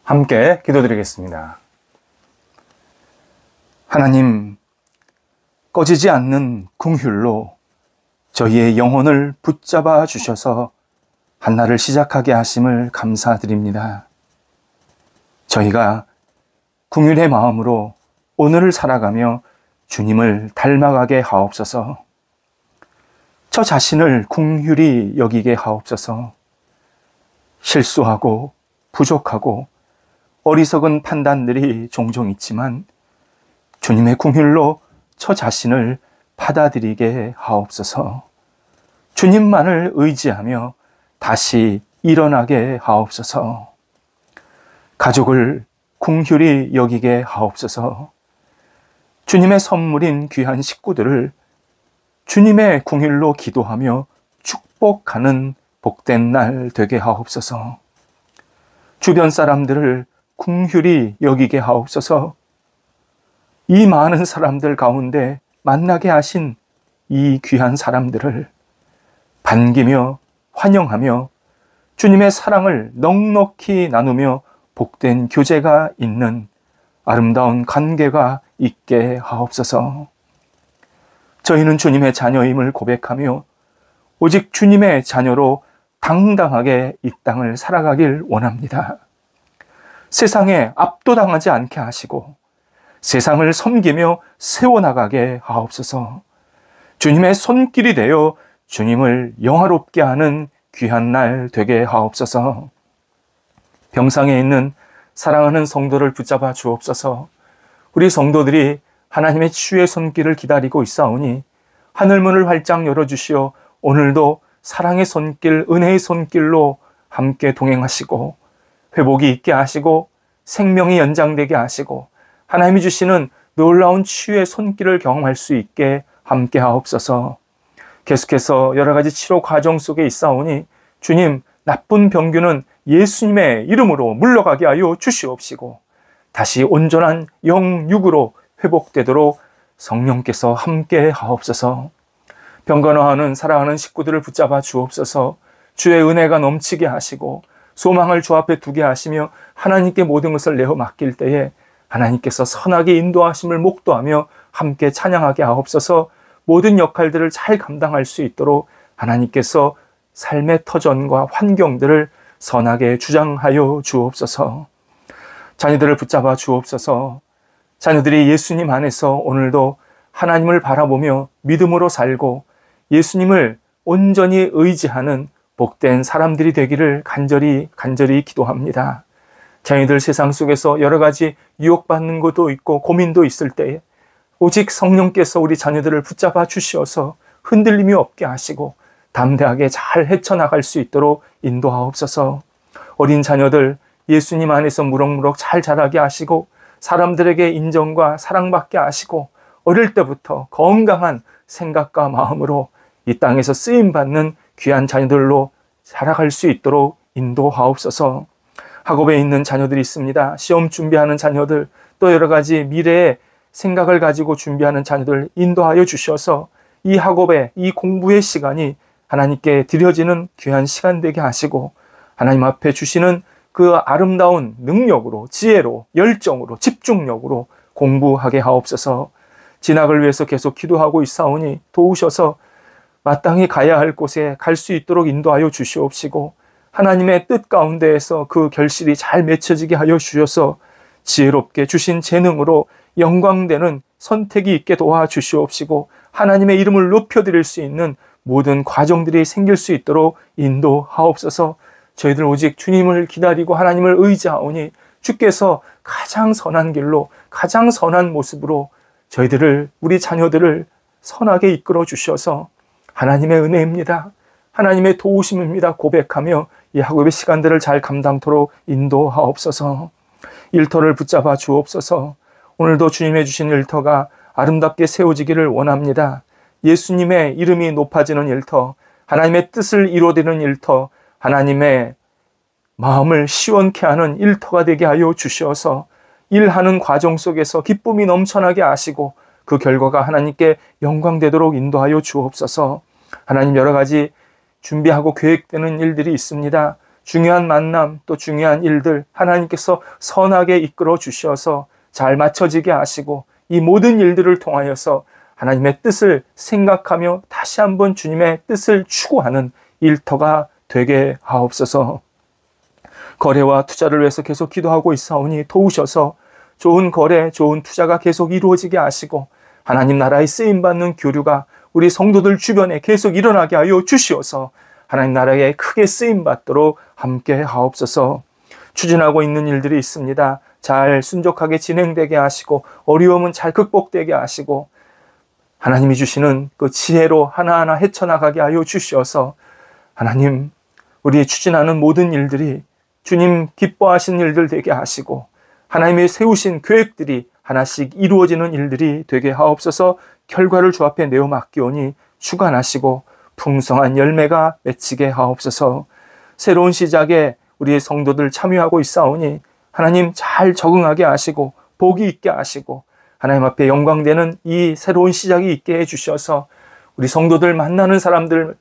함께 기도드리겠습니다. 하나님, 꺼지지 않는 긍휼로 저희의 영혼을 붙잡아 주셔서 한날을 시작하게 하심을 감사드립니다. 저희가 긍휼의 마음으로 오늘을 살아가며 주님을 닮아가게 하옵소서. 저 자신을 긍휼히 여기게 하옵소서. 실수하고 부족하고 어리석은 판단들이 종종 있지만 주님의 긍휼로 저 자신을 받아들이게 하옵소서. 주님만을 의지하며 다시 일어나게 하옵소서. 가족을 긍휼히 여기게 하옵소서. 주님의 선물인 귀한 식구들을 주님의 긍휼로 기도하며 축복하는 복된 날 되게 하옵소서. 주변 사람들을 긍휼히 여기게 하옵소서. 이 많은 사람들 가운데 만나게 하신 이 귀한 사람들을 반기며 환영하며 주님의 사랑을 넉넉히 나누며 복된 교제가 있는 아름다운 관계가 있게 하옵소서. 저희는 주님의 자녀임을 고백하며 오직 주님의 자녀로 당당하게 이 땅을 살아가길 원합니다. 세상에 압도당하지 않게 하시고 세상을 섬기며 세워나가게 하옵소서. 주님의 손길이 되어 주님을 영화롭게 하는 귀한 날 되게 하옵소서. 병상에 있는 사랑하는 성도를 붙잡아 주옵소서. 우리 성도들이 하나님의 치유의 손길을 기다리고 있사오니 하늘문을 활짝 열어주시어 오늘도 사랑의 손길, 은혜의 손길로 함께 동행하시고 회복이 있게 하시고 생명이 연장되게 하시고 하나님이 주시는 놀라운 치유의 손길을 경험할 수 있게 함께 하옵소서. 계속해서 여러 가지 치료 과정 속에 있사오니 주님, 나쁜 병균은 예수님의 이름으로 물러가게 하여 주시옵시고 다시 온전한 영육으로 회복되도록 성령께서 함께 하옵소서. 병간호하는 사랑하는 식구들을 붙잡아 주옵소서. 주의 은혜가 넘치게 하시고 소망을 주 앞에 두게 하시며 하나님께 모든 것을 내어 맡길 때에 하나님께서 선하게 인도하심을 목도하며 함께 찬양하게 하옵소서. 모든 역할들을 잘 감당할 수 있도록 하나님께서 삶의 터전과 환경들을 선하게 주장하여 주옵소서. 자녀들을 붙잡아 주옵소서. 자녀들이 예수님 안에서 오늘도 하나님을 바라보며 믿음으로 살고 예수님을 온전히 의지하는 복된 사람들이 되기를 간절히 기도합니다. 자녀들 세상 속에서 여러 가지 유혹받는 것도 있고 고민도 있을 때에 오직 성령께서 우리 자녀들을 붙잡아 주시어서 흔들림이 없게 하시고 담대하게 잘 헤쳐나갈 수 있도록 인도하옵소서. 어린 자녀들 예수님 안에서 무럭무럭 잘 자라게 하시고 사람들에게 인정과 사랑받게 하시고 어릴 때부터 건강한 생각과 마음으로 이 땅에서 쓰임받는 귀한 자녀들로 살아갈 수 있도록 인도하옵소서. 학업에 있는 자녀들이 있습니다. 시험 준비하는 자녀들, 또 여러 가지 미래의 생각을 가지고 준비하는 자녀들 인도하여 주셔서 이 학업의, 이 공부의 시간이 하나님께 드려지는 귀한 시간 되게 하시고 하나님 앞에 주시는 그 아름다운 능력으로, 지혜로, 열정으로, 집중력으로 공부하게 하옵소서. 진학을 위해서 계속 기도하고 있사오니 도우셔서 마땅히 가야 할 곳에 갈 수 있도록 인도하여 주시옵시고 하나님의 뜻 가운데에서 그 결실이 잘 맺혀지게 하여 주셔서 지혜롭게 주신 재능으로 영광되는 선택이 있게 도와주시옵시고 하나님의 이름을 높여드릴 수 있는 모든 과정들이 생길 수 있도록 인도하옵소서. 저희들 오직 주님을 기다리고 하나님을 의지하오니 주께서 가장 선한 길로 가장 선한 모습으로 저희들을, 우리 자녀들을 선하게 이끌어 주셔서 하나님의 은혜입니다, 하나님의 도우심입니다 고백하며 이 학업의 시간들을 잘 감당토록 인도하옵소서. 일터를 붙잡아 주옵소서. 오늘도 주님의 주신 일터가 아름답게 세워지기를 원합니다. 예수님의 이름이 높아지는 일터, 하나님의 뜻을 이루어내는 일터, 하나님의 마음을 시원케 하는 일터가 되게 하여 주셔서 일하는 과정 속에서 기쁨이 넘쳐나게 하시고 그 결과가 하나님께 영광되도록 인도하여 주옵소서. 하나님, 여러 가지 준비하고 계획되는 일들이 있습니다. 중요한 만남, 또 중요한 일들 하나님께서 선하게 이끌어 주셔서 잘 맞춰지게 하시고 이 모든 일들을 통하여서 하나님의 뜻을 생각하며 다시 한번 주님의 뜻을 추구하는 일터가 되게 하옵소서. 거래와 투자를 위해서 계속 기도하고 있사오니 도우셔서 좋은 거래, 좋은 투자가 계속 이루어지게 하시고 하나님 나라의 쓰임받는 교류가 우리 성도들 주변에 계속 일어나게 하여 주시어서 하나님 나라에 크게 쓰임받도록 함께 하옵소서. 추진하고 있는 일들이 있습니다. 잘 순적하게 진행되게 하시고 어려움은 잘 극복되게 하시고 하나님이 주시는 그 지혜로 하나하나 헤쳐나가게 하여 주시어서 하나님 우리 추진하는 모든 일들이 주님 기뻐하신 일들 되게 하시고 하나님이 세우신 계획들이 하나씩 이루어지는 일들이 되게 하옵소서. 결과를 주 앞에 내어 맡기오니 주관하시고 풍성한 열매가 맺히게 하옵소서. 새로운 시작에 우리 성도들 참여하고 있사오니 하나님 잘 적응하게 하시고 복이 있게 하시고 하나님 앞에 영광되는 이 새로운 시작이 있게 해주셔서 우리 성도들 만나는 사람들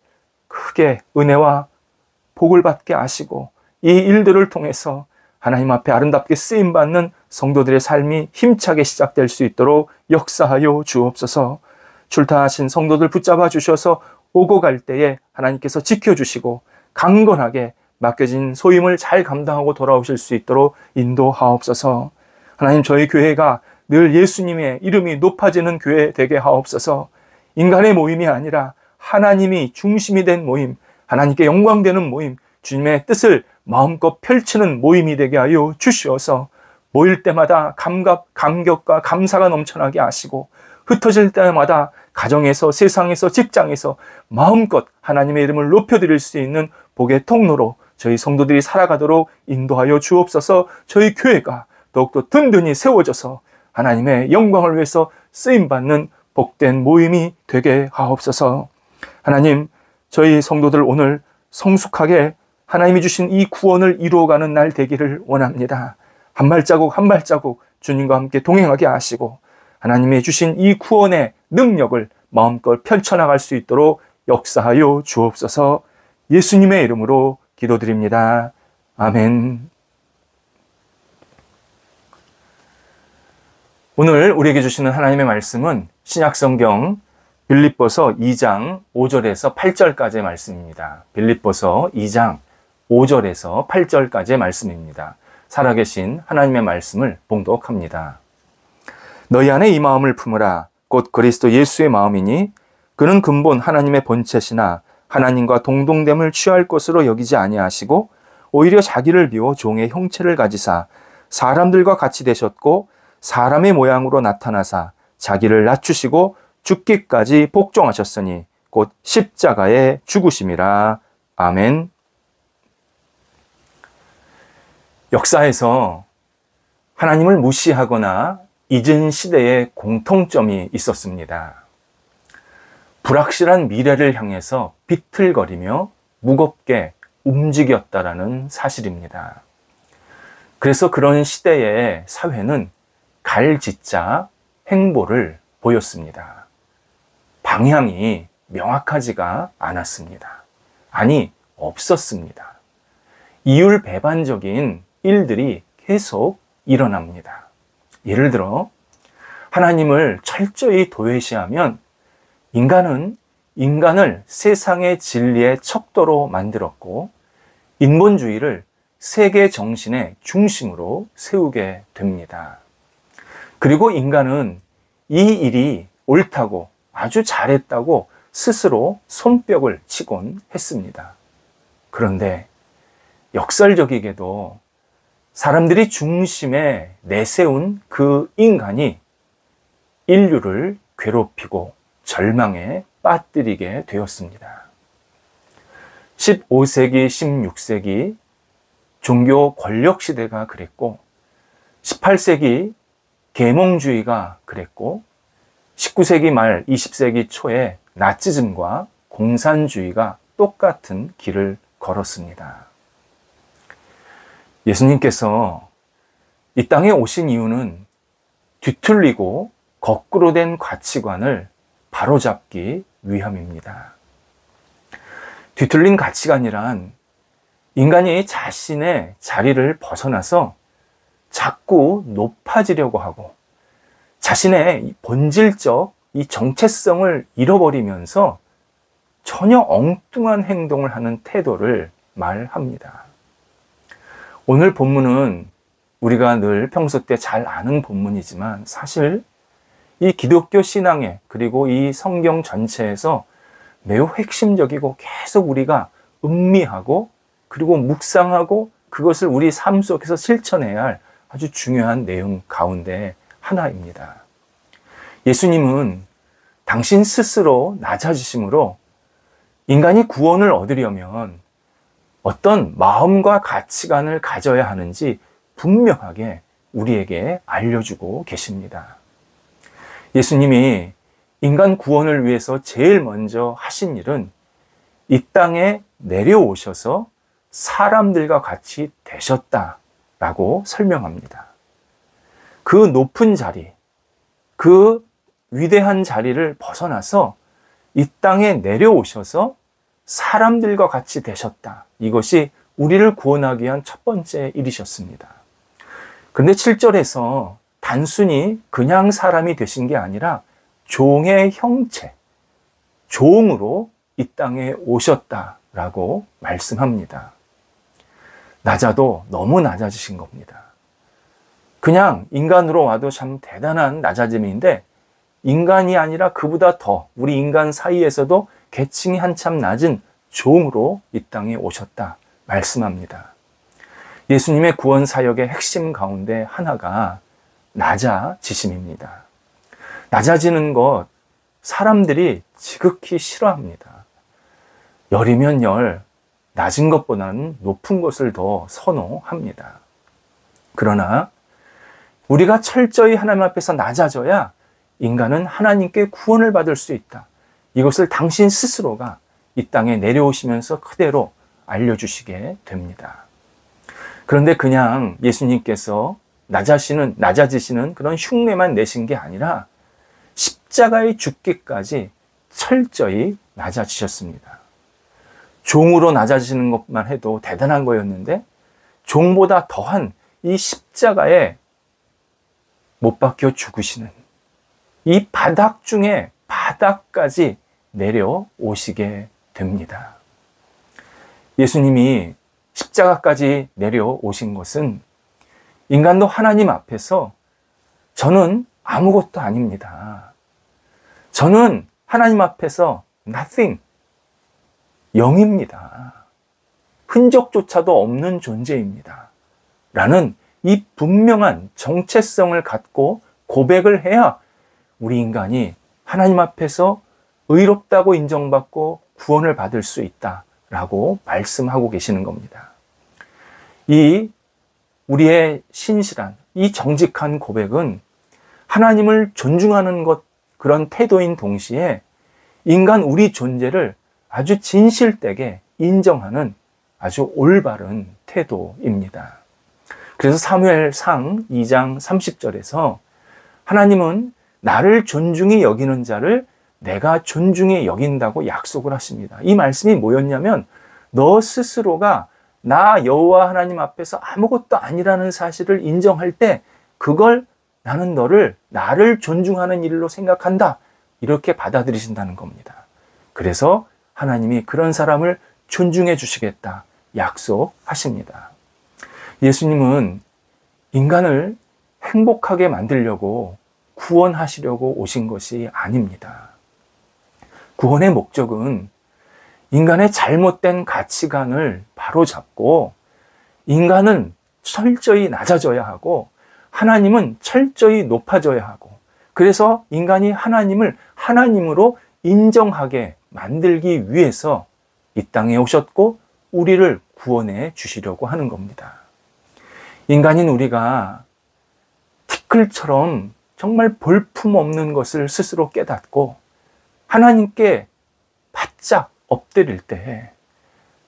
크게 은혜와 복을 받게 하시고 이 일들을 통해서 하나님 앞에 아름답게 쓰임받는 성도들의 삶이 힘차게 시작될 수 있도록 역사하여 주옵소서. 출타하신 성도들 붙잡아 주셔서 오고 갈 때에 하나님께서 지켜주시고 강건하게 맡겨진 소임을 잘 감당하고 돌아오실 수 있도록 인도하옵소서. 하나님 저희 교회가 늘 예수님의 이름이 높아지는 교회 되게 하옵소서. 인간의 모임이 아니라 하나님이 중심이 된 모임, 하나님께 영광되는 모임, 주님의 뜻을 마음껏 펼치는 모임이 되게 하여 주시어서 모일 때마다 감격과 감사가 넘쳐나게 하시고 흩어질 때마다 가정에서 세상에서 직장에서 마음껏 하나님의 이름을 높여드릴 수 있는 복의 통로로 저희 성도들이 살아가도록 인도하여 주옵소서. 저희 교회가 더욱더 든든히 세워져서 하나님의 영광을 위해서 쓰임받는 복된 모임이 되게 하옵소서. 하나님 저희 성도들 오늘 성숙하게 하나님이 주신 이 구원을 이루어가는 날 되기를 원합니다. 한 발자국 한 발자국 주님과 함께 동행하게 하시고 하나님이 주신 이 구원의 능력을 마음껏 펼쳐나갈 수 있도록 역사하여 주옵소서. 예수님의 이름으로 기도드립니다. 아멘. 오늘 우리에게 주시는 하나님의 말씀은 신약성경 빌립보서 2장 5절에서 8절까지의 말씀입니다. 빌립보서 2장 5절에서 8절까지의 말씀입니다. 살아계신 하나님의 말씀을 봉독합니다. 너희 안에 이 마음을 품으라. 곧 그리스도 예수의 마음이니 그는 근본 하나님의 본체시나 하나님과 동등됨을 취할 것으로 여기지 아니하시고 오히려 자기를 비워 종의 형체를 가지사 사람들과 같이 되셨고 사람의 모양으로 나타나사 자기를 낮추시고 죽기까지 복종하셨으니 곧 십자가에 죽으심이라. 아멘. 역사에서 하나님을 무시하거나 잊은 시대에 공통점이 있었습니다. 불확실한 미래를 향해서 비틀거리며 무겁게 움직였다라는 사실입니다. 그래서 그런 시대의 사회는 갈짓자 행보를 보였습니다. 방향이 명확하지가 않았습니다. 아니, 없었습니다. 이율배반적인 일들이 계속 일어납니다. 예를 들어 하나님을 철저히 도외시하면 인간은 인간을 세상의 진리의 척도로 만들었고 인본주의를 세계 정신의 중심으로 세우게 됩니다. 그리고 인간은 이 일이 옳다고 아주 잘했다고 스스로 손뼉을 치곤 했습니다. 그런데 역설적이게도 사람들이 중심에 내세운 그 인간이 인류를 괴롭히고 절망에 빠뜨리게 되었습니다. 15세기, 16세기 종교 권력 시대가 그랬고 18세기 계몽주의가 그랬고 19세기 말 20세기 초에 나치즘과 공산주의가 똑같은 길을 걸었습니다. 예수님께서 이 땅에 오신 이유는 뒤틀리고 거꾸로 된 가치관을 바로잡기 위함입니다. 뒤틀린 가치관이란 인간이 자신의 자리를 벗어나서 자꾸 높아지려고 하고 자신의 본질적 이 정체성을 잃어버리면서 전혀 엉뚱한 행동을 하는 태도를 말합니다. 오늘 본문은 우리가 늘 평소 때 잘 아는 본문이지만 사실 이 기독교 신앙에 그리고 이 성경 전체에서 매우 핵심적이고 계속 우리가 음미하고 그리고 묵상하고 그것을 우리 삶 속에서 실천해야 할 아주 중요한 내용 가운데 하나입니다. 예수님은 당신 스스로 낮아지심으로 인간이 구원을 얻으려면 어떤 마음과 가치관을 가져야 하는지 분명하게 우리에게 알려주고 계십니다. 예수님이 인간 구원을 위해서 제일 먼저 하신 일은 이 땅에 내려오셔서 사람들과 같이 되셨다라고 설명합니다. 그 높은 자리, 그 위대한 자리를 벗어나서 이 땅에 내려오셔서 사람들과 같이 되셨다. 이것이 우리를 구원하기 위한 첫 번째 일이셨습니다. 그런데 7절에서 단순히 그냥 사람이 되신 게 아니라 종의 형체, 종으로 이 땅에 오셨다라고 말씀합니다. 낮아도 너무 낮아지신 겁니다. 그냥 인간으로 와도 참 대단한 낮아짐인데 인간이 아니라 그보다 더 우리 인간 사이에서도 계층이 한참 낮은 종으로 이 땅에 오셨다 말씀합니다. 예수님의 구원 사역의 핵심 가운데 하나가 낮아지심입니다. 낮아지는 것 사람들이 지극히 싫어합니다. 열이면 열, 낮은 것보다는 높은 것을 더 선호합니다. 그러나 우리가 철저히 하나님 앞에서 낮아져야 인간은 하나님께 구원을 받을 수 있다. 이것을 당신 스스로가 이 땅에 내려오시면서 그대로 알려주시게 됩니다. 그런데 그냥 예수님께서 낮아지시는 그런 흉내만 내신 게 아니라 십자가에 죽기까지 철저히 낮아지셨습니다. 종으로 낮아지는 것만 해도 대단한 거였는데 종보다 더한 이 십자가에 못 박혀 죽으시는 이 바닥 중에 바닥까지 내려오시게 됩니다. 예수님이 십자가까지 내려오신 것은 인간도 하나님 앞에서 저는 아무것도 아닙니다. 저는 하나님 앞에서 nothing, 0입니다. 흔적조차도 없는 존재입니다. 라는 이 분명한 정체성을 갖고 고백을 해야 우리 인간이 하나님 앞에서 의롭다고 인정받고 구원을 받을 수 있다라고 말씀하고 계시는 겁니다. 이 우리의 신실한 이 정직한 고백은 하나님을 존중하는 것 그런 태도인 동시에 인간 우리 존재를 아주 진실되게 인정하는 아주 올바른 태도입니다. 그래서 사무엘상 2장 30절에서 하나님은 나를 존중히 여기는 자를 내가 존중히 여긴다고 약속을 하십니다. 이 말씀이 뭐였냐면 너 스스로가 나 여호와 하나님 앞에서 아무것도 아니라는 사실을 인정할 때 그걸 나는 나를 존중하는 일로 생각한다. 이렇게 받아들이신다는 겁니다. 그래서 하나님이 그런 사람을 존중해 주시겠다 약속하십니다. 예수님은 인간을 행복하게 만들려고 구원하시려고 오신 것이 아닙니다. 구원의 목적은 인간의 잘못된 가치관을 바로잡고 인간은 철저히 낮아져야 하고 하나님은 철저히 높아져야 하고 그래서 인간이 하나님을 하나님으로 인정하게 만들기 위해서 이 땅에 오셨고 우리를 구원해 주시려고 하는 겁니다. 인간인 우리가 티끌처럼 정말 볼품없는 것을 스스로 깨닫고 하나님께 바짝 엎드릴 때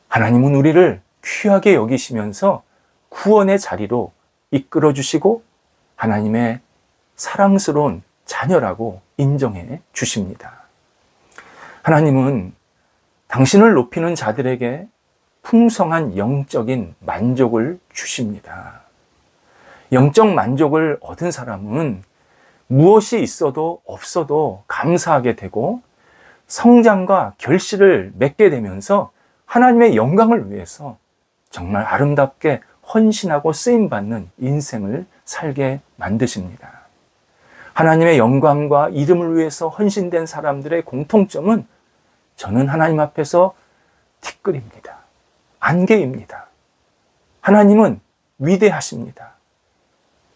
하나님은 우리를 귀하게 여기시면서 구원의 자리로 이끌어 주시고 하나님의 사랑스러운 자녀라고 인정해 주십니다. 하나님은 당신을 높이는 자들에게 풍성한 영적인 만족을 주십니다. 영적 만족을 얻은 사람은 무엇이 있어도 없어도 감사하게 되고 성장과 결실을 맺게 되면서 하나님의 영광을 위해서 정말 아름답게 헌신하고 쓰임받는 인생을 살게 만드십니다. 하나님의 영광과 이름을 위해서 헌신된 사람들의 공통점은 저는 하나님 앞에서 티끌입니다. 안개입니다. 하나님은 위대하십니다.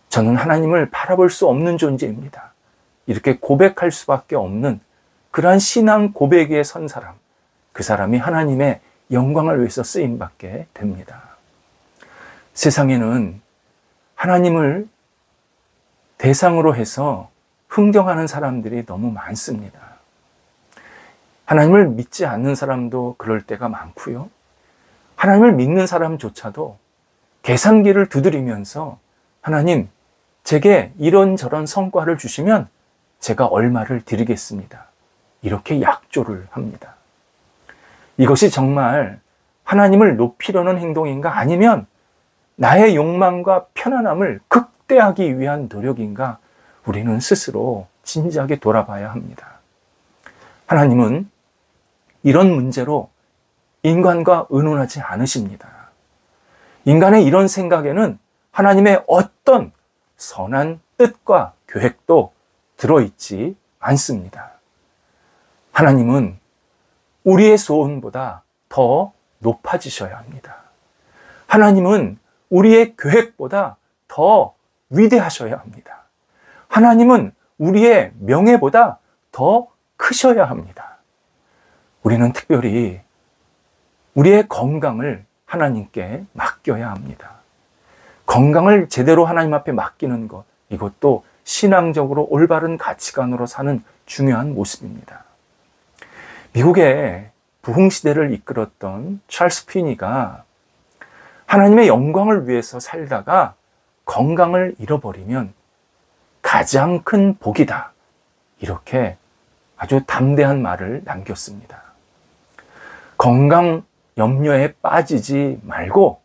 저는 하나님을 바라볼 수 없는 존재입니다. 이렇게 고백할 수밖에 없는 그러한 신앙 고백 위에 선 사람, 그 사람이 하나님의 영광을 위해서 쓰임받게 됩니다. 세상에는 하나님을 대상으로 해서 흥정하는 사람들이 너무 많습니다. 하나님을 믿지 않는 사람도 그럴 때가 많고요. 하나님을 믿는 사람조차도 계산기를 두드리면서 하나님, 제게 이런저런 성과를 주시면 제가 얼마를 드리겠습니다. 이렇게 약조를 합니다. 이것이 정말 하나님을 높이려는 행동인가? 아니면 나의 욕망과 편안함을 극대화하기 위한 노력인가? 우리는 스스로 진지하게 돌아봐야 합니다. 하나님은 이런 문제로 인간과 의논하지 않으십니다. 인간의 이런 생각에는 하나님의 어떤 선한 뜻과 계획도 들어있지 않습니다. 하나님은 우리의 소원보다 더 높아지셔야 합니다. 하나님은 우리의 계획보다 더 위대하셔야 합니다. 하나님은 우리의 명예보다 더 크셔야 합니다. 우리는 특별히 우리의 건강을 하나님께 맡겨야 합니다. 건강을 제대로 하나님 앞에 맡기는 것, 이것도 신앙적으로 올바른 가치관으로 사는 중요한 모습입니다. 미국의 부흥시대를 이끌었던 찰스 피니가 하나님의 영광을 위해서 살다가 건강을 잃어버리면 가장 큰 복이다. 이렇게 아주 담대한 말을 남겼습니다. 건강 염려에 빠지지 말고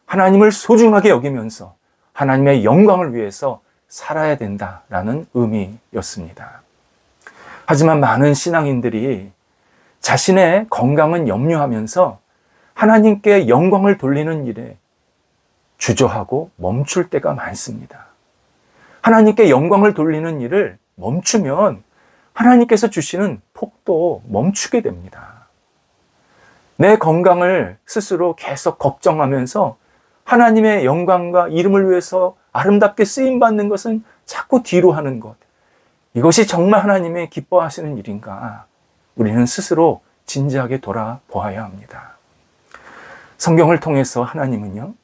하나님을 소중하게 여기면서 하나님의 영광을 위해서 살아야 된다라는 의미였습니다. 하지만 많은 신앙인들이 자신의 건강은 염려하면서 하나님께 영광을 돌리는 일에 주저하고 멈출 때가 많습니다. 하나님께 영광을 돌리는 일을 멈추면 하나님께서 주시는 복도 멈추게 됩니다. 내 건강을 스스로 계속 걱정하면서 하나님의 영광과 이름을 위해서 아름답게 쓰임받는 것은 자꾸 뒤로 하는 것. 이것이 정말 하나님의 기뻐하시는 일인가? 우리는 스스로 진지하게 돌아보아야 합니다. 성경을 통해서 하나님은요,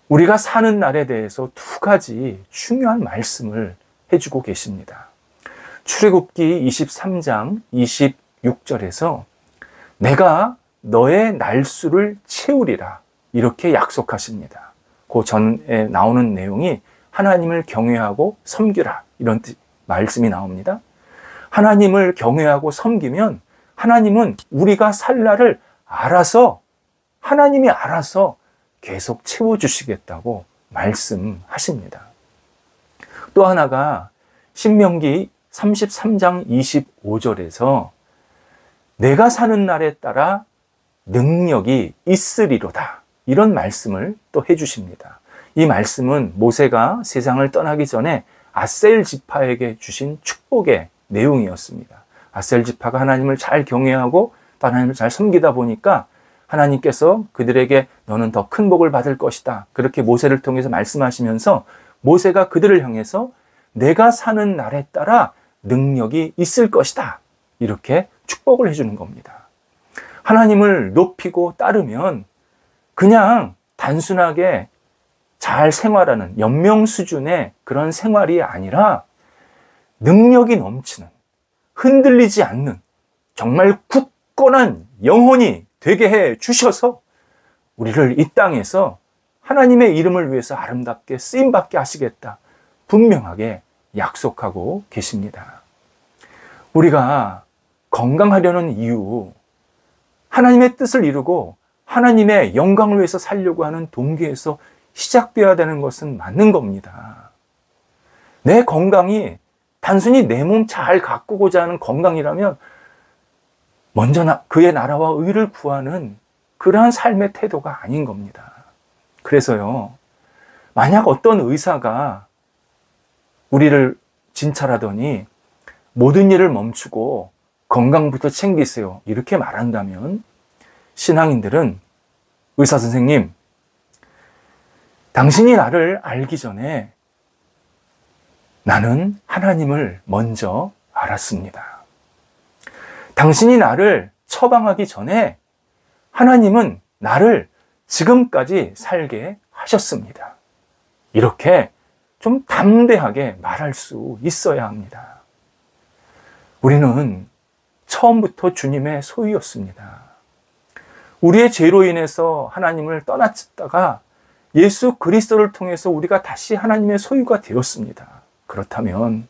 우리가 사는 날에 대해서 두 가지 중요한 말씀을 해주고 계십니다. 출애굽기 23장 26절에서 내가 너의 날수를 채우리라 이렇게 약속하십니다. 그 전에 나오는 내용이 하나님을 경외하고 섬기라 이런 말씀이 나옵니다. 하나님을 경외하고 섬기면 하나님은 우리가 살 날을 알아서 하나님이 알아서 계속 채워주시겠다고 말씀하십니다. 또 하나가 신명기 33장 25절에서 내가 사는 날에 따라 능력이 있으리로다 이런 말씀을 또 해주십니다. 이 말씀은 모세가 세상을 떠나기 전에 아셀 지파에게 주신 축복의 내용이었습니다. 아셀 지파가 하나님을 잘 경외하고 또 하나님을 잘 섬기다 보니까 하나님께서 그들에게 너는 더 큰 복을 받을 것이다. 그렇게 모세를 통해서 말씀하시면서 모세가 그들을 향해서 내가 사는 날에 따라 능력이 있을 것이다. 이렇게 축복을 해주는 겁니다. 하나님을 높이고 따르면 그냥 단순하게 잘 생활하는 연명 수준의 그런 생활이 아니라 능력이 넘치는 흔들리지 않는 정말 굳건한 영혼이 되게 해 주셔서 우리를 이 땅에서 하나님의 이름을 위해서 아름답게 쓰임받게 하시겠다. 분명하게 약속하고 계십니다. 우리가 건강하려는 이유, 하나님의 뜻을 이루고 하나님의 영광을 위해서 살려고 하는 동기에서 시작되어야 되는 것은 맞는 겁니다. 내 건강이 단순히 내 몸 잘 가꾸고자 하는 건강이라면 먼저 그의 나라와 의를 구하는 그러한 삶의 태도가 아닌 겁니다. 그래서요, 만약 어떤 의사가 우리를 진찰하더니 모든 일을 멈추고 건강부터 챙기세요, 이렇게 말한다면 신앙인들은 의사 선생님, 당신이 나를 알기 전에 나는 하나님을 먼저 알았습니다. 당신이 나를 처방하기 전에 하나님은 나를 지금까지 살게 하셨습니다. 이렇게 좀 담대하게 말할 수 있어야 합니다. 우리는 처음부터 주님의 소유였습니다. 우리의 죄로 인해서 하나님을 떠났다가 예수 그리스도를 통해서 우리가 다시 하나님의 소유가 되었습니다. 그렇다면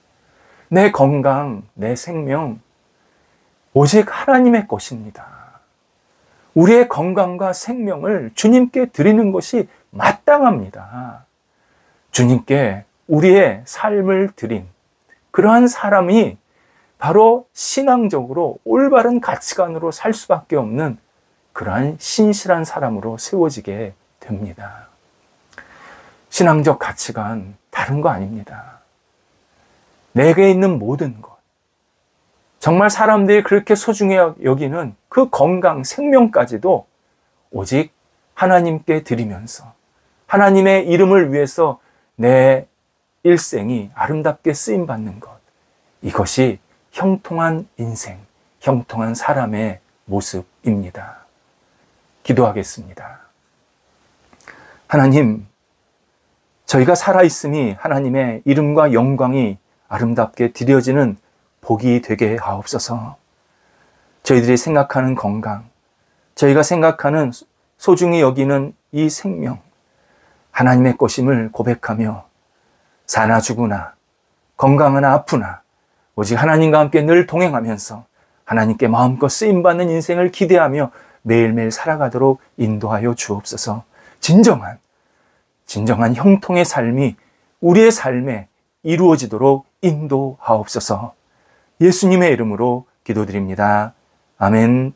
내 건강, 내 생명 오직 하나님의 것입니다. 우리의 건강과 생명을 주님께 드리는 것이 마땅합니다. 주님께 우리의 삶을 드린 그러한 사람이 바로 신앙적으로 올바른 가치관으로 살 수밖에 없는 그러한 신실한 사람으로 세워지게 됩니다. 신앙적 가치관 다른 거 아닙니다. 내게 있는 모든 것, 정말 사람들이 그렇게 소중히 여기는 그 건강, 생명까지도 오직 하나님께 드리면서 하나님의 이름을 위해서 내 일생이 아름답게 쓰임받는 것, 이것이 형통한 인생, 형통한 사람의 모습입니다. 기도하겠습니다. 하나님, 저희가 살아있음이 하나님의 이름과 영광이 아름답게 드려지는 복이 되게 하옵소서. 저희들이 생각하는 건강, 저희가 생각하는 소중히 여기는 이 생명, 하나님의 것임을 고백하며 사나 죽으나 건강하나 아프나 오직 하나님과 함께 늘 동행하면서 하나님께 마음껏 쓰임받는 인생을 기대하며 매일매일 살아가도록 인도하여 주옵소서. 진정한 형통의 삶이 우리의 삶에 이루어지도록 인도하옵소서. 예수님의 이름으로 기도드립니다. 아멘.